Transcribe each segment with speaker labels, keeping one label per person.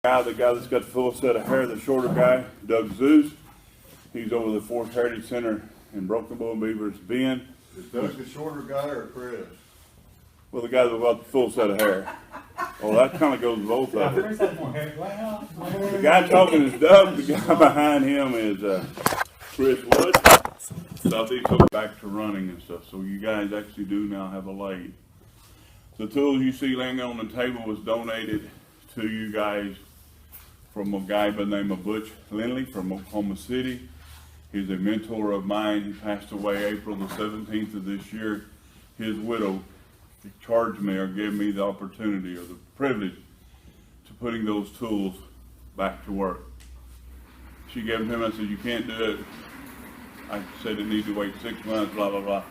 Speaker 1: The guy that's got the full set of hair, the shorter guy, Doug Zeus. He's over the Fourth Heritage Center in Broken Bow Beavers Bend.
Speaker 2: Is Doug the shorter guy or Chris?
Speaker 1: Well, the guy that's got the full set of hair. Well, that kind of goes both of them. The guy talking is Doug. The guy behind him is Chris Wood. Southeast goes back to running and stuff. So you guys actually do now have a lathe. The tools you see laying on the table was donated to you guys from a guy by the name of Butch Lindley from Oklahoma City. He's a mentor of mine. He passed away April the 17th of this year. His widow charged me or gave me the opportunity or the privilege to putting those tools back to work. She gave them to him. I said, you can't do it. I said it needs to wait 6 months, blah, blah, blah.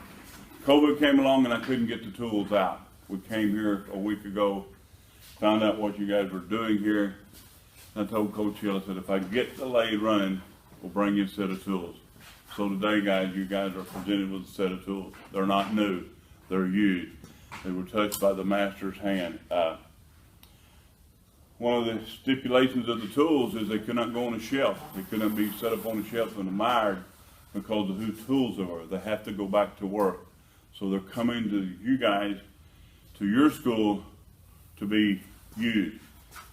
Speaker 1: COVID came along and I couldn't get the tools out. We came here a week ago, found out what you guys were doing here. I told Coach Hill, I said, if I get the lathe running, we'll bring you a set of tools. So today, guys, you guys are presented with a set of tools. They're not new, they're used. They were touched by the master's hand. One of the stipulations of the tools is they could not go on a shelf. They could not be set up on a shelf and admired because of whose tools they are. They have to go back to work. So they're coming to you guys, to your school, to be used.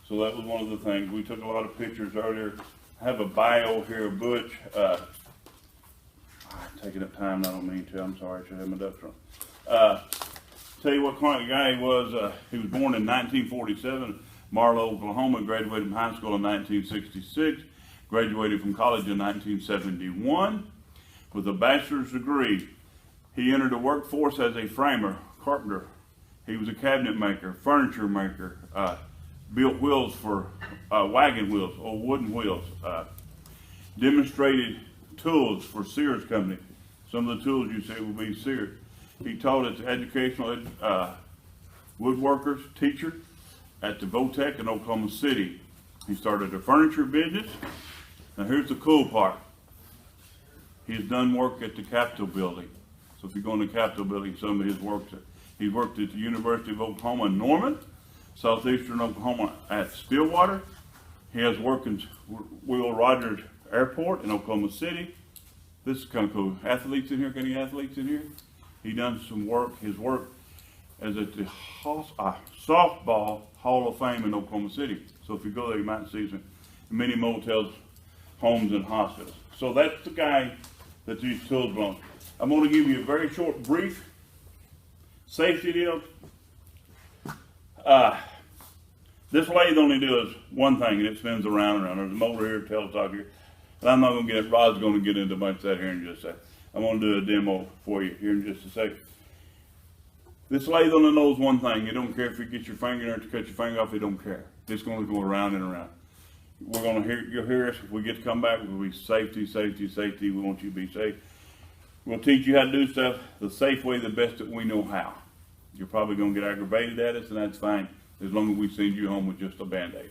Speaker 1: So that was one of the things. We took a lot of pictures earlier. I have a bio here of Butch. I'm taking up time, I don't mean to. I'm sorry, I should have my ducks run. Tell you what kind of guy he was. He was born in 1947, Marlow, Oklahoma, graduated from high school in 1966, graduated from college in 1971 with a bachelor's degree. He entered the workforce as a framer, carpenter. He was a cabinet maker, furniture maker, built wheels for wagon wheels or wooden wheels, demonstrated tools for Sears Company. Some of the tools you see will be Sears. He taught as educational woodworkers teacher at the Votech in Oklahoma City. He started a furniture business. Now here's the cool part. He's done work at the Capitol building. So if you go in the Capitol building, some of his work, he worked at the University of Oklahoma in Norman, Southeastern Oklahoma at Stillwater. He has work in Will Rogers Airport in Oklahoma City. This is kind of cool. Athletes in here, got any athletes in here? He done some work, his work as at the Softball Hall of Fame in Oklahoma City. So if you go there, you might see some many motels, homes, and hospitals. So that's the guy that these tools belong. I'm going to give you a very short, brief safety deal. This lathe only does one thing, and it spins around and around. There's a motor here, tailstock here. And I'm not going to get it. Rod's going to get into a bunch of that here in just a second. I'm going to do a demo for you here in just a second. This lathe only knows one thing. You don't care if you get your finger in there to cut your finger off. You don't care. It's going to go around and around. We're going to hear, you'll hear us. If we get to come back, we'll be safety, safety, safety. We want you to be safe. We'll teach you how to do stuff the safe way, the best that we know how. You're probably going to get aggravated at us, and that's fine, as long as we send you home with just a Band-Aid.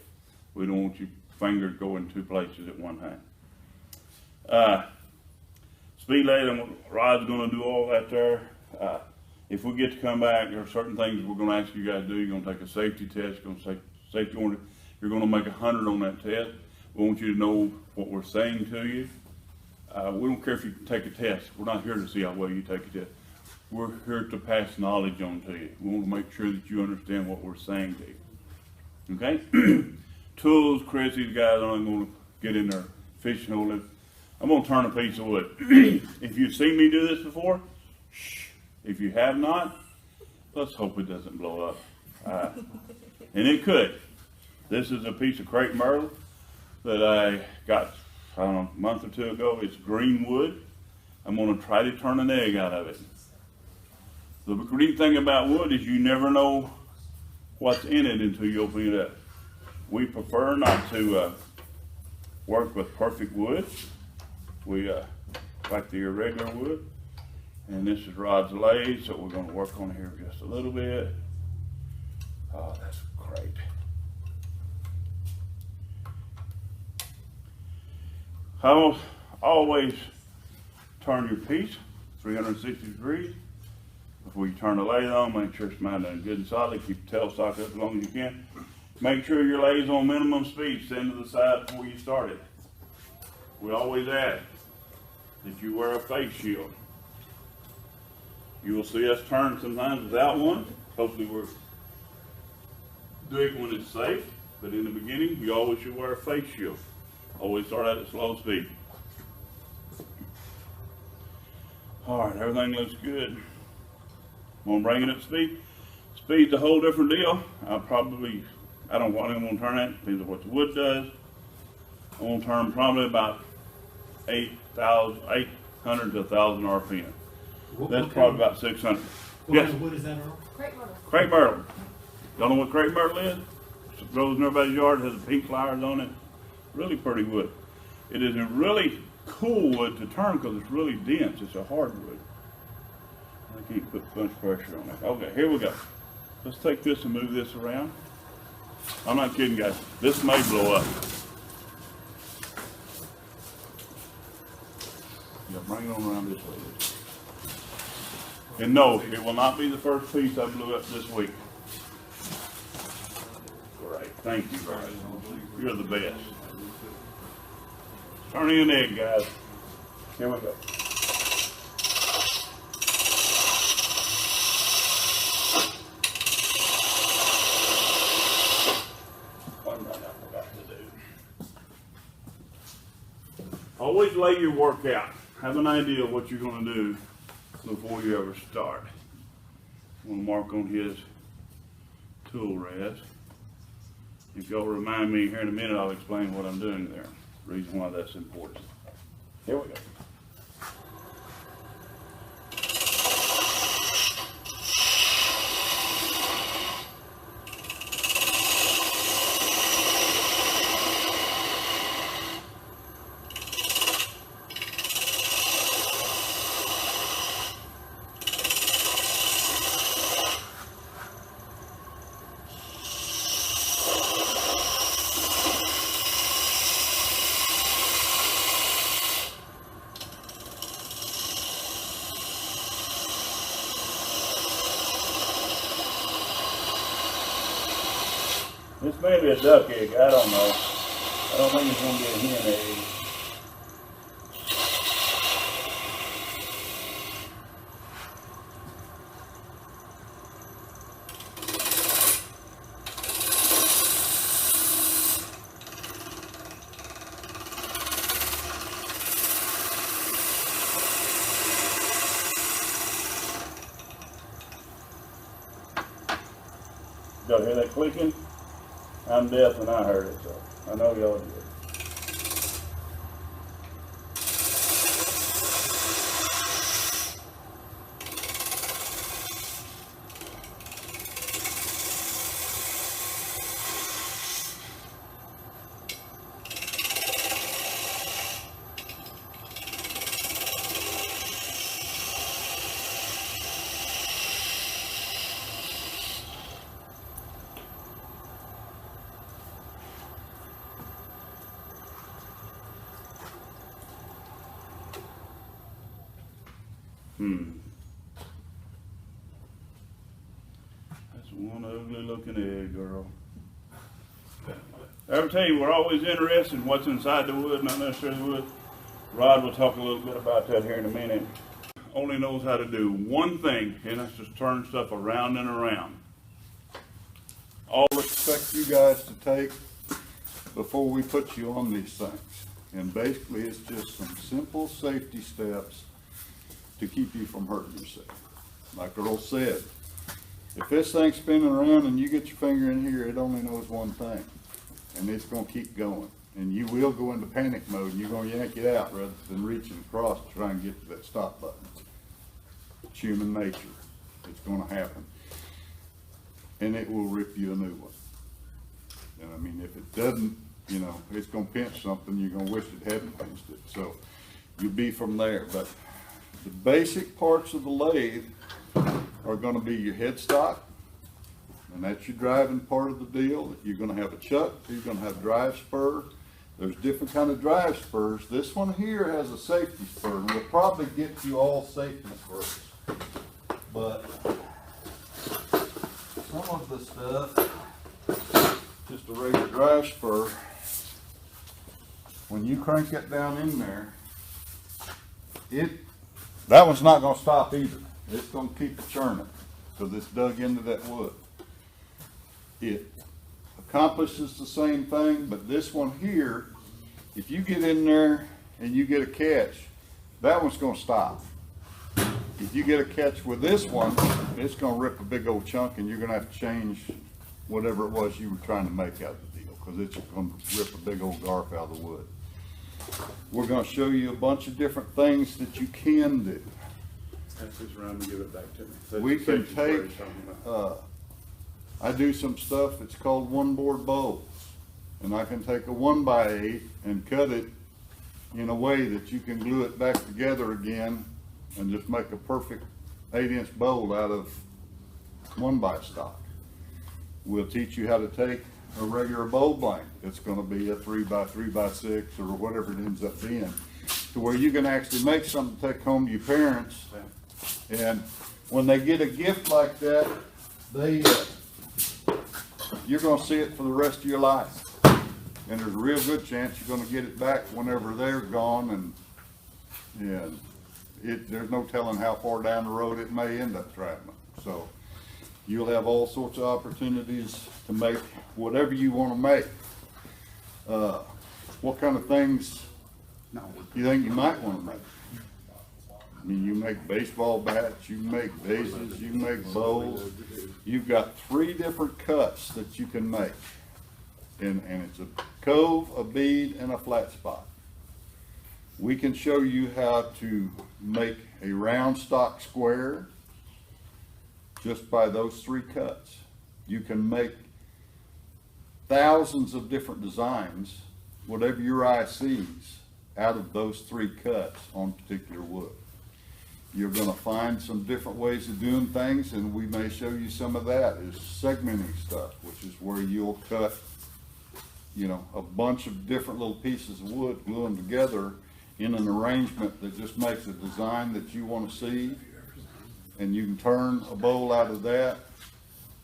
Speaker 1: We don't want your fingers going two places at one time. Speed lathe, and Rod's going to do all that there. If we get to come back, there are certain things we're going to ask you guys to do. You're going to take a safety test, you're going to take safety order. You're going to make 100 on that test. We want you to know what we're saying to you. We don't care if you take a test. We're not here to see how well you take a test. We're here to pass knowledge on to you. We want to make sure that you understand what we're saying to you. Okay? Tools, Chris, these guys aren't going to get in there fishing hole. I'm going to turn a piece of wood. If you've seen me do this before, shh. If you have not, let's hope it doesn't blow up. And it could. This is a piece of crepe myrtle that I got, I don't know, a month or two ago. It's green wood. I'm going to try to turn an egg out of it. The great thing about wood is you never know what's in it until you open it up. We prefer not to work with perfect wood. We like the irregular wood. And this is Rod's lathe, so we're going to work on here just a little bit. Oh, that's great. Always turn your piece 360 degrees before you turn the lathe on. Make sure it's mounted good and solid. Keep the tailstock up as long as you can. Make sure your lathes on minimum speed, stand to the side before you start it. We always ask that you wear a face shield. You will see us turn sometimes without one. Hopefully we're doing it when it's safe, but in the beginning, you always should wear a face shield. Always start out at slow speed. All right, everything looks good. I'm gonna bring it up to speed. Speed's a whole different deal. I don't know what I'm gonna turn at, depends on what the wood does. I'm gonna turn probably about 800 to 1,000 RPM. That's probably about 600.
Speaker 3: What
Speaker 1: Yes.
Speaker 3: kind of wood is that, Earl?
Speaker 4: Crepe myrtle.
Speaker 1: Crepe myrtle. Don't know what crepe myrtle is? It grows in everybody's yard, has the pink flowers on it. Really pretty wood. It is a really cool wood to turn because it's really dense. It's a hardwood. I can't put much pressure on it. Okay, here we go. Let's take this and move this around. I'm not kidding, guys. This may blow up. Yeah, bring it on around this way. And no, it will not be the first piece I blew up this week. Great, thank you, Braddy. You're the best. Turning an egg, guys. Here we go. One thing I forgot to do. Always lay your work out. Have an idea of what you're going to do before you ever start. I'm going to mark on his tool rest. If y'all remind me here in a minute, I'll explain what I'm doing there. Reason why that's important. Here we go. This may be a duck egg, I don't know. I don't think it's going to be a hen egg. Y'all hear that clicking? I'm deaf and I heard it, so I know y'all did. That's one ugly looking egg, girl. I ever tell you, we're always interested in what's inside the wood, not necessarily the wood. Rod will talk a little bit about that here in a minute. Only knows how to do one thing, and that's just turn stuff around and around.
Speaker 2: All expect you guys to take before we put you on these things. And basically it's just some simple safety steps to keep you from hurting yourself. Like Earl said, if this thing's spinning around and you get your finger in here, it only knows one thing. And it's going to keep going. And you will go into panic mode and you're going to yank it out rather than reaching across to try and get to that stop button. It's human nature. It's going to happen. And it will rip you a new one. And I mean, if it doesn't, you know, it's going to pinch something, you're going to wish it hadn't pinched it. So you'll be from there. But the basic parts of the lathe are going to be your headstock, and that's your driving part of the deal. You're going to have a chuck, you're going to have drive spur. There's different kind of drive spurs. This one here has a safety spur, and we'll probably get you all safety spurs. But some of the stuff just a regular drive spur, when you crank it down in there, that one's not gonna stop either. It's gonna keep it churning, because it's dug into that wood. It accomplishes the same thing, but this one here, if you get in there and you get a catch, that one's gonna stop. If you get a catch with this one, it's gonna rip a big old chunk, and you're gonna have to change whatever it was you were trying to make out of the deal, because it's gonna rip a big old garf out of the wood. We're gonna show you a bunch of different things that you can do.
Speaker 1: Pass this around and give it back to me. That's
Speaker 2: We
Speaker 1: the
Speaker 2: can
Speaker 1: safety spray
Speaker 2: take,
Speaker 1: he's talking about.
Speaker 2: I do some stuff, it's called one board bows. And I can take a 1x8 and cut it in a way that you can glue it back together again and just make a perfect 8-inch bowl out of 1x stock. We'll teach you how to take a regular bow blank. It's gonna be a 3x3x6 or whatever it ends up being, to where you can actually make something to take home to your parents. And when they get a gift like that, you're gonna see it for the rest of your life. And there's a real good chance you're gonna get it back whenever they're gone, and there's no telling how far down the road it may end up traveling. So you'll have all sorts of opportunities to make whatever you wanna make. What kind of things you think you might wanna make? I mean, you make baseball bats, you make vases, you make bowls. You've got 3 different cuts that you can make. And it's a cove, a bead, and a flat spot. We can show you how to make a round stock square just by those 3 cuts. You can make thousands of different designs, whatever your eye sees, out of those 3 cuts on particular wood. You're gonna find some different ways of doing things, and we may show you some of that, is segmenting stuff, which is where you'll cut, a bunch of different little pieces of wood, glue them together in an arrangement that just makes a design that you wanna see, and you can turn a bowl out of that,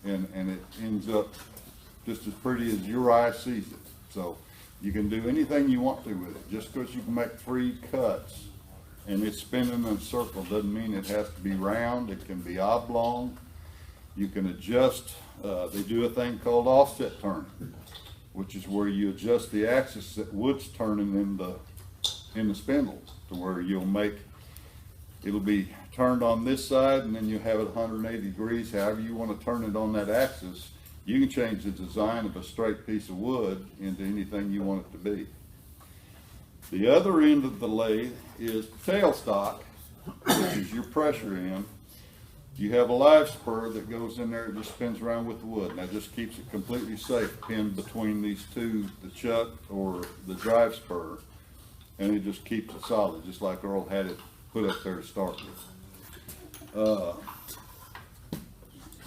Speaker 2: and it ends up just as pretty as your eye sees it. So you can do anything you want to with it. Just because you can make 3 cuts and it's spinning in a circle doesn't mean it has to be round. It can be oblong. You can adjust. They do a thing called offset turning, which is where you adjust the axis that wood's turning in the spindle, to where it'll be turned on this side, and then you have it 180 degrees. However you want to turn it on that axis, you can change the design of a straight piece of wood into anything you want it to be. The other end of the lathe is tailstock, which is your pressure end. You have a live spur that goes in there, it just spins around with the wood. And that just keeps it completely safe, pinned between these 2, the chuck or the drive spur, and it just keeps it solid, just like Earl had it put up there to start with.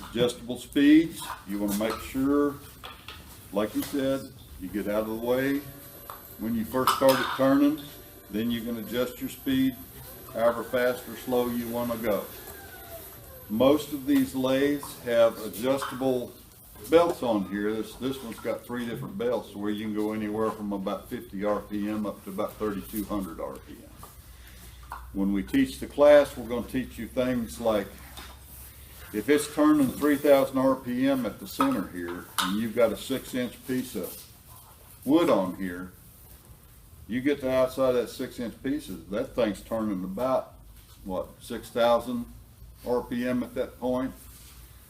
Speaker 2: Adjustable speeds, you want to make sure, like you said, you get out of the way when you first start it turning, then you can adjust your speed however fast or slow you want to go. Most of these lathes have adjustable belts on here. This one's got 3 different belts where you can go anywhere from about 50 RPM up to about 3,200 RPM. When we teach the class, we're going to teach you things like, if it's turning 3,000 RPM at the center here, and you've got a 6-inch piece of wood on here, you get to outside that 6-inch pieces, that thing's turning about, 6,000 RPM at that point.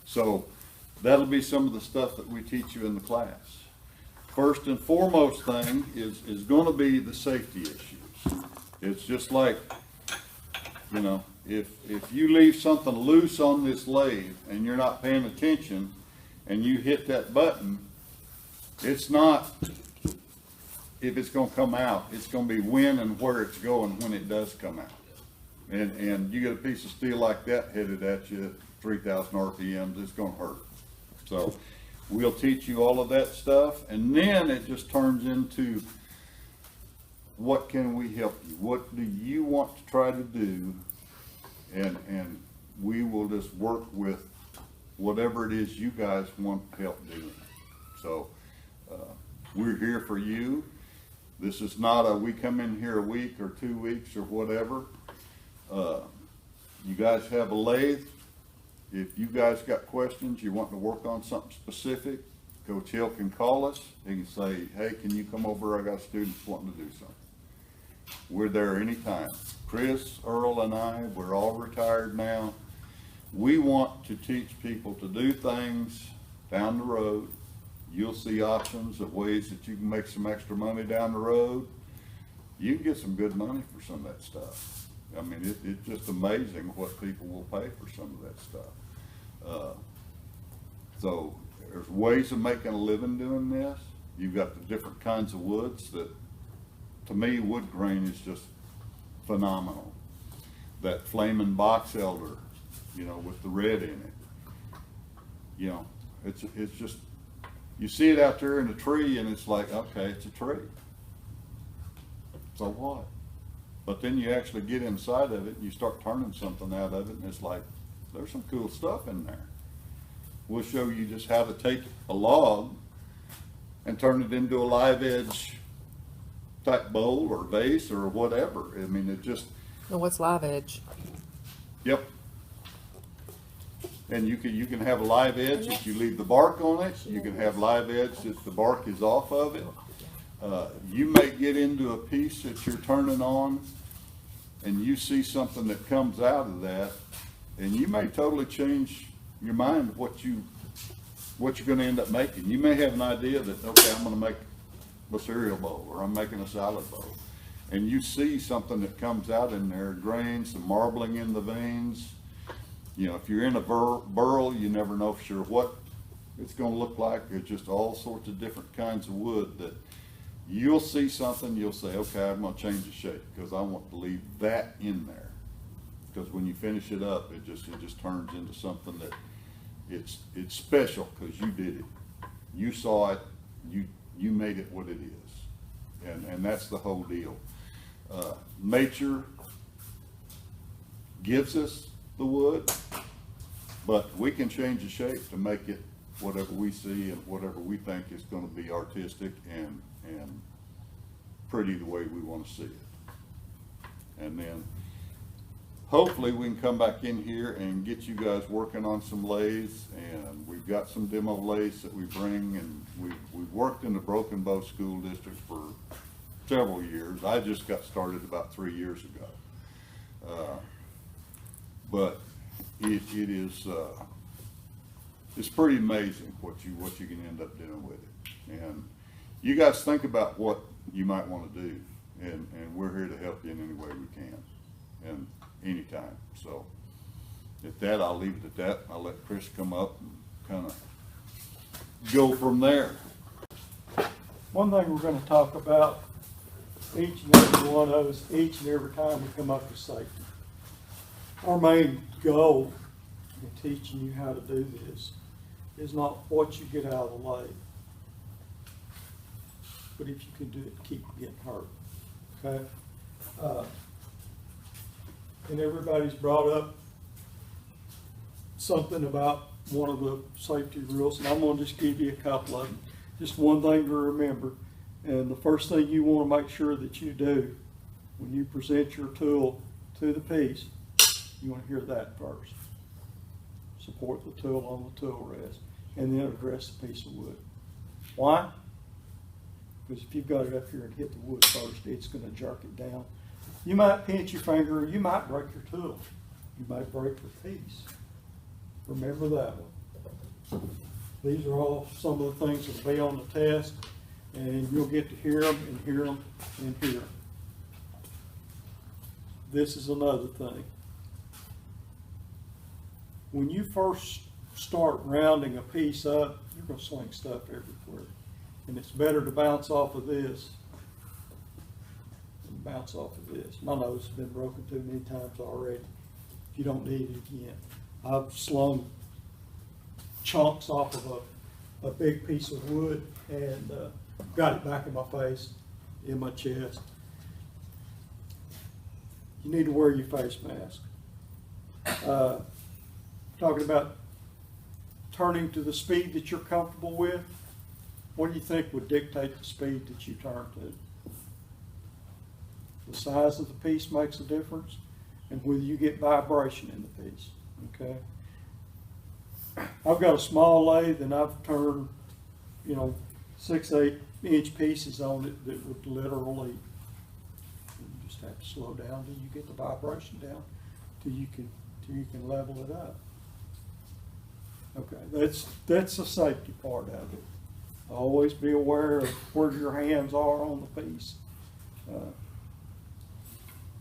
Speaker 2: So that'll be some of the stuff that we teach you in the class. First and foremost thing is going to be the safety issues. It's just like, if you leave something loose on this lathe and you're not paying attention and you hit that button, it's not if it's going to come out, it's going to be when and where it's going when it does come out. And you get a piece of steel like that headed at you at 3,000 RPMs, it's going to hurt. So we'll teach you all of that stuff, and then it just turns into, what can we help you? What do you want to try to do? And we will just work with whatever it is you guys want help doing. So We're here for you. This is not a, we come in here a week or 2 weeks or whatever. You guys have a lathe. If you guys got questions, you want to work on something specific, Coach Hill can call us. He can say, hey, can you come over? I got students wanting to do something. We're there anytime. Chris, Earl, and I, we're all retired now. We want to teach people to do things down the road. You'll see options of ways that you can make some extra money down the road. You can get some good money for some of that stuff. I mean, it's just amazing what people will pay for some of that stuff. So there's ways of making a living doing this. You've got the different kinds of woods that, to me, wood grain is just phenomenal. That flaming box elder, you know, with the red in it. You know, it's just, you see it out there in a tree and it's like, okay, it's a tree. So what? But then you actually get inside of it and you start turning something out of it and it's like, there's some cool stuff in there. We'll show you just how to take a log and turn it into a live edge type bowl or vase or whatever. I mean, it just.
Speaker 3: And what's live edge?
Speaker 2: Yep. And you can have a live edge if you leave the bark on it. You can have live edge if the bark is off of it. You may get into a piece that you're turning on and you see something that comes out of that and you may totally change your mind of what you're going to end up making. You may have an idea that, okay, I'm going to make a cereal bowl or I'm making a salad bowl. And you see something that comes out in there, grains, some marbling in the veins. You know, if you're in a burl, you never know for sure what it's going to look like. There's just all sorts of different kinds of wood that you'll see something, you'll say, okay, I'm going to change the shape because I want to leave that in there. Because when you finish it up, it just turns into something that it's special because you did it. You saw it, you made it what it is. And that's the whole deal. Nature gives us the wood, but we can change the shape to make it whatever we see and whatever we think is going to be artistic and pretty the way we want to see it. And then hopefully we can come back in here and get you guys working on some lathes, and we've got some demo lathes that we bring, and we've worked in the Broken Bow School District for several years. I just got started about 3 years ago. But it is it's pretty amazing what you can end up doing with it. And you guys think about what you might want to do, and we're here to help you in any way we can, and anytime. So at that, I'll leave it at that. I'll let Chris come up and kind of go from there.
Speaker 4: One thing we're going to talk about, each and every one of us, each and every time we come up with safety. Our main goal in teaching you how to do this is not what you get out of the lathe, but if you can do it, keep from getting hurt. Okay? And everybody's brought up something about one of the safety rules, and I'm going to just give you a couple of them. Just one thing to remember, and the first thing you want to make sure that you do when you present your tool to the piece, you want to hear that first. Support the tool on the tool rest, and then address the piece of wood. Why? Because if you've got it up here and hit the wood first, it's going to jerk it down. You might pinch your finger, or you might break your tool. You might break your piece. Remember that one. These are all some of the things that will be on the test, and you'll get to hear them and hear them and hear them. This is another thing. When you first start rounding a piece up, you're going to swing stuff everywhere. And it's better to bounce off of this than bounce off of this. My nose has been broken too many times already. You don't need it again. I've slung chunks off of a big piece of wood and got it back in my face, in my chest. You need to wear your face mask. Talking about turning to the speed that you're comfortable with. what do you think would dictate the speed that you turn to? The size of the piece makes a difference, and whether you get vibration in the piece, okay? I've got a small lathe and I've turned, 6, 8-inch pieces on it that would literally, you just have to slow down till you get the vibration down, till you can level it up. Okay, that's the safety part of it. Always be aware of where your hands are on the piece.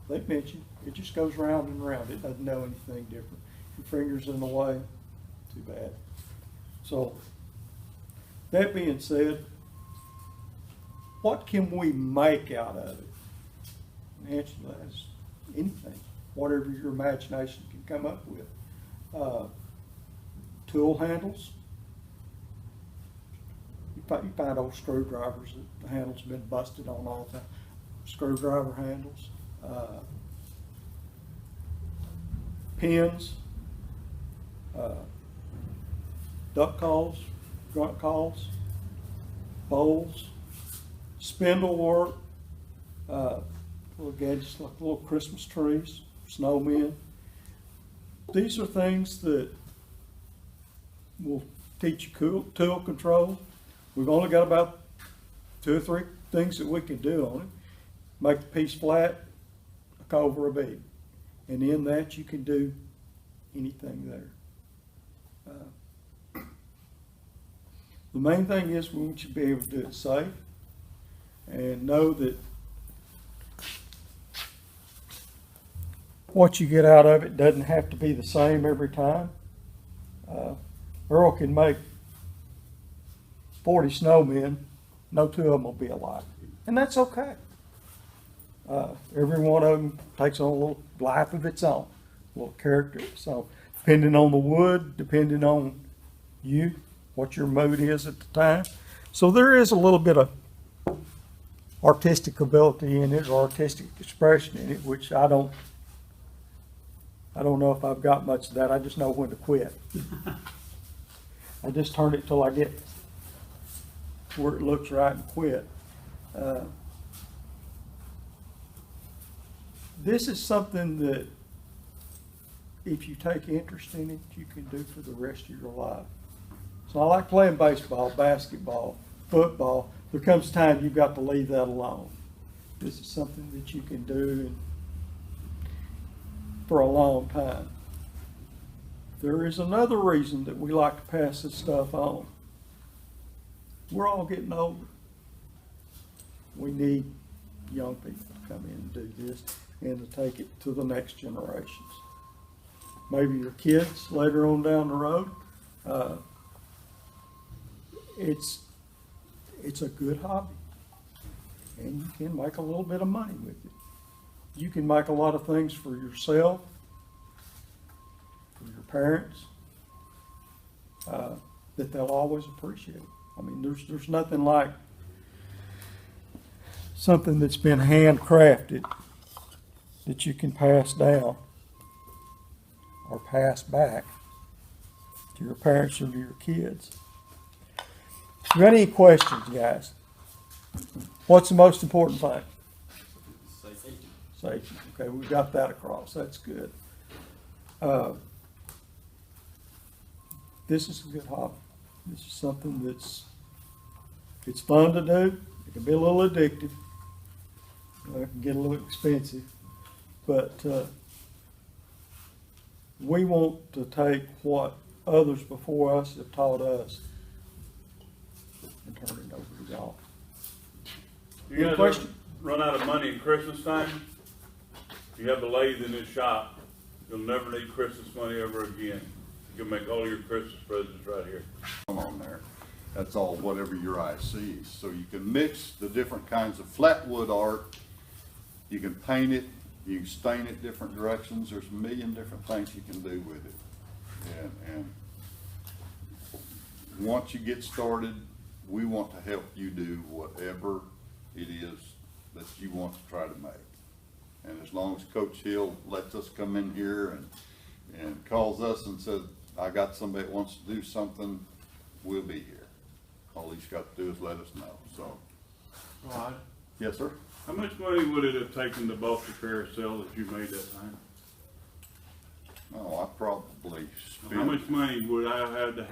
Speaker 4: They mentioned it just goes round and round. It doesn't know anything different. Your finger's in the way, too bad. So, that being said, what can we make out of it? The answer to that is anything, whatever your imagination can come up with. Tool handles. You find old screwdrivers that the handle's been busted on all the time. Screwdriver handles. Pins. Duck calls, grunt calls, bowls, spindle work, little gadgets like little Christmas trees, snowmen. These are things that will teach you tool control. We've only got about 2 or 3 things that we can do on it. Make the piece flat, a cove or a bead. And in that you can do anything there. The main thing is we want you to be able to do it safe and know that what you get out of it doesn't have to be the same every time. Earl can make 40 snowmen, no 2 of them will be alike. And that's okay. Every one of them takes on a little life of its own, a little character of its own. Depending on the wood, depending on you, what your mood is at the time. So there is a little bit of artistic ability in it, or artistic expression in it, which I don't know if I've got much of that. I just know when to quit. I just turn it till I get where it looks right and quit. This is something that if you take interest in it, you can do for the rest of your life. So I like playing baseball, basketball, football. There comes a time you've got to leave that alone. This is something that you can do for a long time. There is another reason that we like to pass this stuff on. We're all getting older. We need young people to come in and do this and to take it to the next generations. Maybe your kids later on down the road. It's a good hobby, and you can make a little bit of money with it. You can make a lot of things for yourself, for your parents, that they'll always appreciate. I mean, there's nothing like something that's been handcrafted that you can pass down or pass back to your parents or to your kids. You got any questions, guys? What's the most important thing?
Speaker 3: Safety.
Speaker 4: Safety. Okay, we got that across. That's good. This is a good hobby. This is something it's fun to do. It can be a little addictive. It can get a little expensive, but we want to take what others before us have taught us and turn it over to y'all.
Speaker 1: You guys
Speaker 4: question?
Speaker 1: ever run out of money at Christmas time? If you have a lathe in this shop, you'll never need Christmas money ever again. You can make all your Christmas presents right here.
Speaker 2: On there. That's all whatever your eye sees. So you can mix the different kinds of flat wood art. You can paint it. You can stain it different directions. There's a million different things you can do with it. And once you get started, we want to help you do whatever it is that you want to try to make. And as long as Coach Hill lets us come in here and calls us and says, I got somebody that wants to do something, we'll be here. All he's got to do is let us know, so.
Speaker 3: Right.
Speaker 2: Yes, sir?
Speaker 1: How much money would it have taken to bought the carousel that you made that time?
Speaker 2: Oh, I probably
Speaker 1: How
Speaker 2: spent,
Speaker 1: much money would I have had to